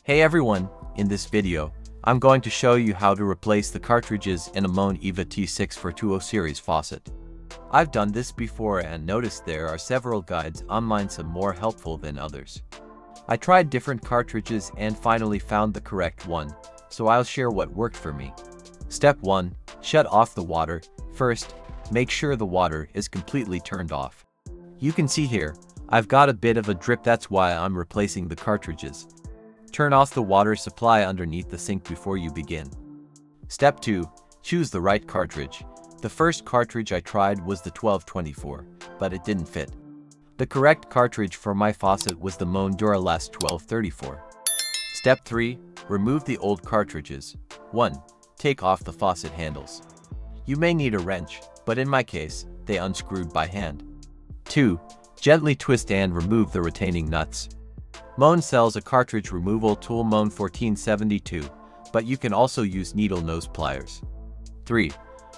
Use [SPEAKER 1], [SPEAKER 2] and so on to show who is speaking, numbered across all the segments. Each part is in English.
[SPEAKER 1] Hey everyone, in this video, I'm going to show you how to replace the cartridges in a Moen Eva T6420 series faucet. I've done this before and noticed there are several guides online, some more helpful than others. I tried different cartridges and finally found the correct one, so I'll share what worked for me. Step 1. Shut off the water. First, make sure the water is completely turned off. You can see here, I've got a bit of a drip, that's why I'm replacing the cartridges. Turn off the water supply underneath the sink before you begin. Step 2. Choose the right cartridge. The first cartridge I tried was the 1224, but it didn't fit. The correct cartridge for my faucet was the Moen Duralast 1234. Step 3. Remove the old cartridges. 1. Take off the faucet handles. You may need a wrench, but in my case, they unscrewed by hand. 2. Gently twist and remove the retaining nuts. Moen sells a cartridge removal tool, Moen 1472, but you can also use needle nose pliers. 3.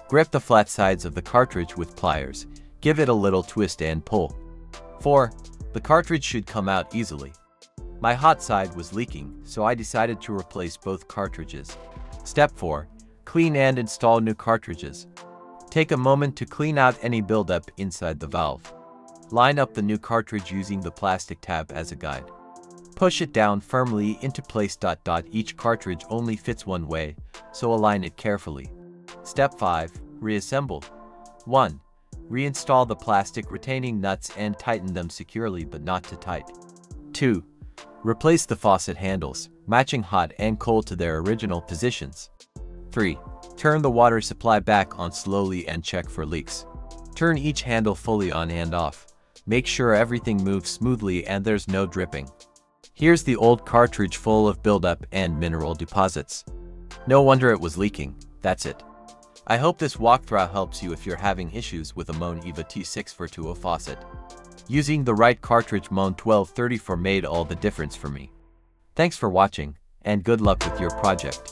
[SPEAKER 1] Grip the flat sides of the cartridge with pliers. Give it a little twist and pull. 4. The cartridge should come out easily. My hot side was leaking, so I decided to replace both cartridges. Step 4. Clean and install new cartridges. Take a moment to clean out any buildup inside the valve. Line up the new cartridge using the plastic tab as a guide. Push it down firmly into place. Each cartridge only fits one way, so align it carefully. Step 5. Reassemble. 1. Reinstall the plastic retaining nuts and tighten them securely but not too tight. 2. Replace the faucet handles, matching hot and cold to their original positions. 3. Turn the water supply back on slowly and check for leaks. Turn each handle fully on and off. Make sure everything moves smoothly and there's no dripping. Here's the old cartridge full of buildup and mineral deposits. No wonder it was leaking. That's it. I hope this walkthrough helps you if you're having issues with a Moen Eva T6420 faucet. Using the right cartridge, Moen 1234 made all the difference for me. Thanks for watching, and good luck with your project.